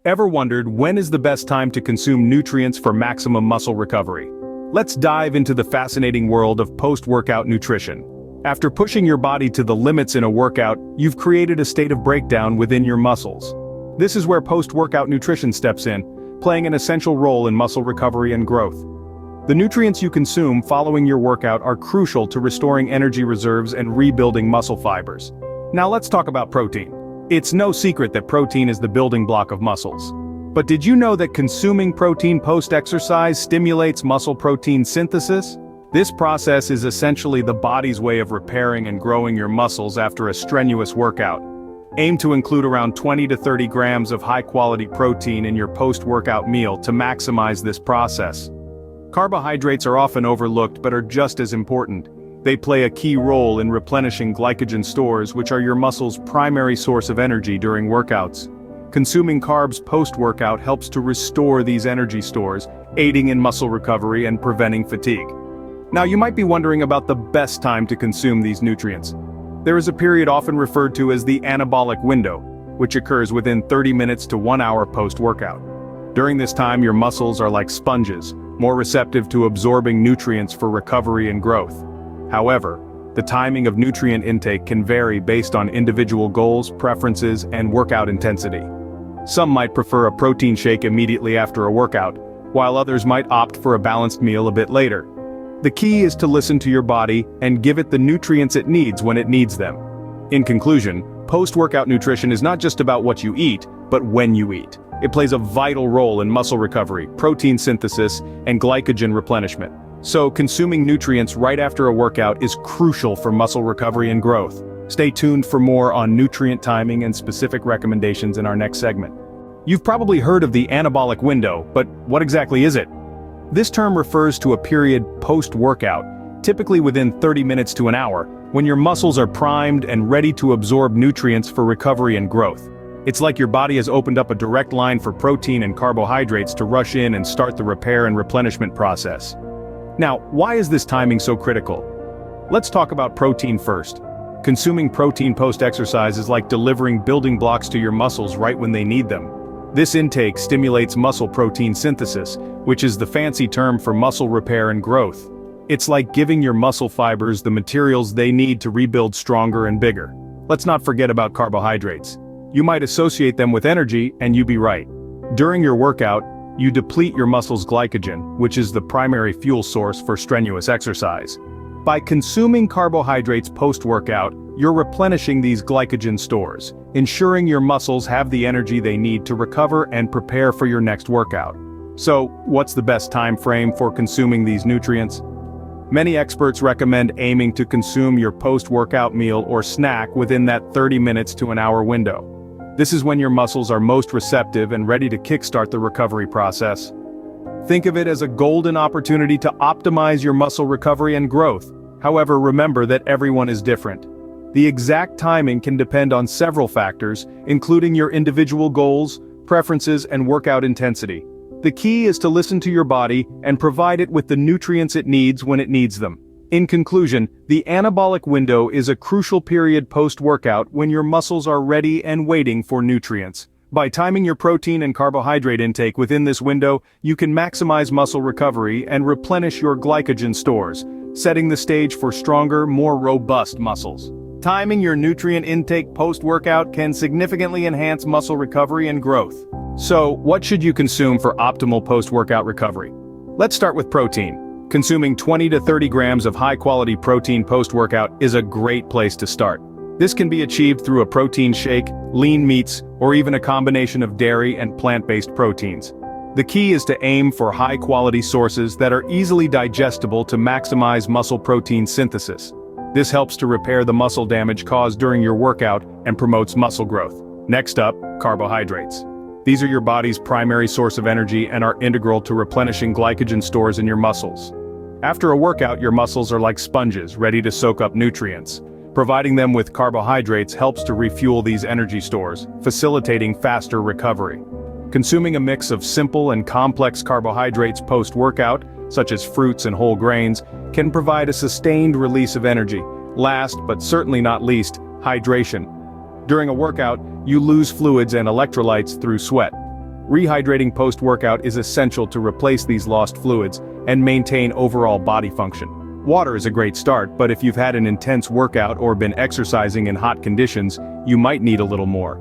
Ever wondered when is the best time to consume nutrients for maximum muscle recovery? Let's dive into the fascinating world of post-workout nutrition. After pushing your body to the limits in a workout, you've created a state of breakdown within your muscles. This is where post-workout nutrition steps in, playing an essential role in muscle recovery and growth. The nutrients you consume following your workout are crucial to restoring energy reserves and rebuilding muscle fibers. Now let's talk about protein. It's no secret that protein is the building block of muscles. But did you know that consuming protein post-exercise stimulates muscle protein synthesis? This process is essentially the body's way of repairing and growing your muscles after a strenuous workout. Aim to include around 20 to 30 grams of high-quality protein in your post-workout meal to maximize this process. Carbohydrates are often overlooked but are just as important. They play a key role in replenishing glycogen stores, which are your muscle's primary source of energy during workouts. Consuming carbs post-workout helps to restore these energy stores, aiding in muscle recovery and preventing fatigue. Now you might be wondering about the best time to consume these nutrients. There is a period often referred to as the anabolic window, which occurs within 30 minutes to 1 hour post-workout. During this time your muscles are like sponges, more receptive to absorbing nutrients for recovery and growth. However, the timing of nutrient intake can vary based on individual goals, preferences, and workout intensity. Some might prefer a protein shake immediately after a workout, while others might opt for a balanced meal a bit later. The key is to listen to your body and give it the nutrients it needs when it needs them. In conclusion, post-workout nutrition is not just about what you eat, but when you eat. It plays a vital role in muscle recovery, protein synthesis, and glycogen replenishment. So, consuming nutrients right after a workout is crucial for muscle recovery and growth. Stay tuned for more on nutrient timing and specific recommendations in our next segment. You've probably heard of the anabolic window, but what exactly is it? This term refers to a period post-workout, typically within 30 minutes to an hour, when your muscles are primed and ready to absorb nutrients for recovery and growth. It's like your body has opened up a direct line for protein and carbohydrates to rush in and start the repair and replenishment process. Now, why is this timing so critical? Let's talk about protein first. Consuming protein post-exercise is like delivering building blocks to your muscles right when they need them. This intake stimulates muscle protein synthesis, which is the fancy term for muscle repair and growth. It's like giving your muscle fibers the materials they need to rebuild stronger and bigger. Let's not forget about carbohydrates. You might associate them with energy, and you'd be right. During your workout, you deplete your muscles' glycogen, which is the primary fuel source for strenuous exercise. By consuming carbohydrates post-workout, you're replenishing these glycogen stores, ensuring your muscles have the energy they need to recover and prepare for your next workout. So, what's the best time frame for consuming these nutrients? Many experts recommend aiming to consume your post-workout meal or snack within that 30 minutes to an hour window. This is when your muscles are most receptive and ready to kickstart the recovery process. Think of it as a golden opportunity to optimize your muscle recovery and growth. However, remember that everyone is different. The exact timing can depend on several factors, including your individual goals, preferences, and workout intensity. The key is to listen to your body and provide it with the nutrients it needs when it needs them. In conclusion, the anabolic window is a crucial period post-workout when your muscles are ready and waiting for nutrients. By timing your protein and carbohydrate intake within this window, you can maximize muscle recovery and replenish your glycogen stores, setting the stage for stronger, more robust muscles. Timing your nutrient intake post-workout can significantly enhance muscle recovery and growth. So, what should you consume for optimal post-workout recovery? Let's start with protein. Consuming 20 to 30 grams of high-quality protein post-workout is a great place to start. This can be achieved through a protein shake, lean meats, or even a combination of dairy and plant-based proteins. The key is to aim for high-quality sources that are easily digestible to maximize muscle protein synthesis. This helps to repair the muscle damage caused during your workout and promotes muscle growth. Next up, carbohydrates. These are your body's primary source of energy and are integral to replenishing glycogen stores in your muscles. After a workout, your muscles are like sponges, ready to soak up nutrients. Providing them with carbohydrates helps to refuel these energy stores, facilitating faster recovery. Consuming a mix of simple and complex carbohydrates post-workout, such as fruits and whole grains, can provide a sustained release of energy. Last, but certainly not least, hydration. During a workout, you lose fluids and electrolytes through sweat. Rehydrating post-workout is essential to replace these lost fluids and maintain overall body function. Water is a great start, but if you've had an intense workout or been exercising in hot conditions, you might need a little more.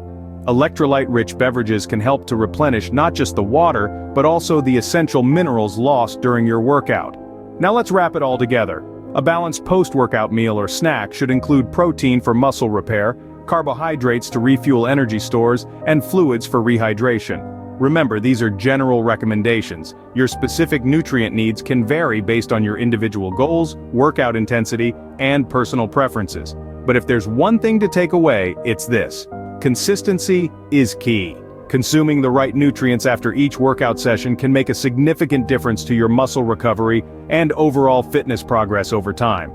Electrolyte-rich beverages can help to replenish not just the water, but also the essential minerals lost during your workout. Now let's wrap it all together. A balanced post-workout meal or snack should include protein for muscle repair, carbohydrates to refuel energy stores, and fluids for rehydration. Remember, these are general recommendations. Your specific nutrient needs can vary based on your individual goals, workout intensity, and personal preferences. But if there's one thing to take away, it's this: consistency is key. Consuming the right nutrients after each workout session can make a significant difference to your muscle recovery and overall fitness progress over time.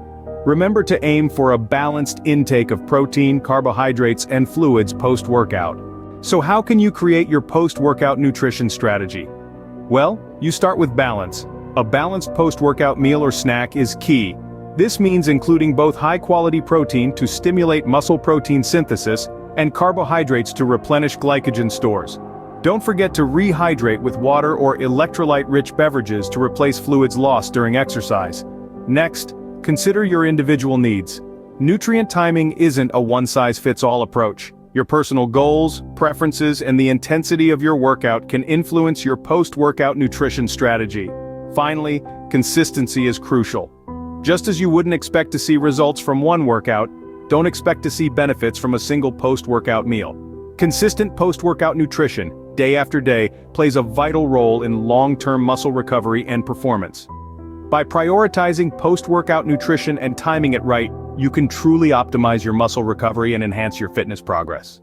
Remember to aim for a balanced intake of protein, carbohydrates, and fluids post-workout. So how can you create your post-workout nutrition strategy? Well, you start with balance. A balanced post-workout meal or snack is key. This means including both high-quality protein to stimulate muscle protein synthesis and carbohydrates to replenish glycogen stores. Don't forget to rehydrate with water or electrolyte-rich beverages to replace fluids lost during exercise. Next, consider your individual needs. Nutrient timing isn't a one-size-fits-all approach. Your personal goals, preferences, and the intensity of your workout can influence your post-workout nutrition strategy. Finally, consistency is crucial. Just as you wouldn't expect to see results from one workout, don't expect to see benefits from a single post-workout meal. Consistent post-workout nutrition, day after day, plays a vital role in long-term muscle recovery and performance. By prioritizing post-workout nutrition and timing it right, you can truly optimize your muscle recovery and enhance your fitness progress.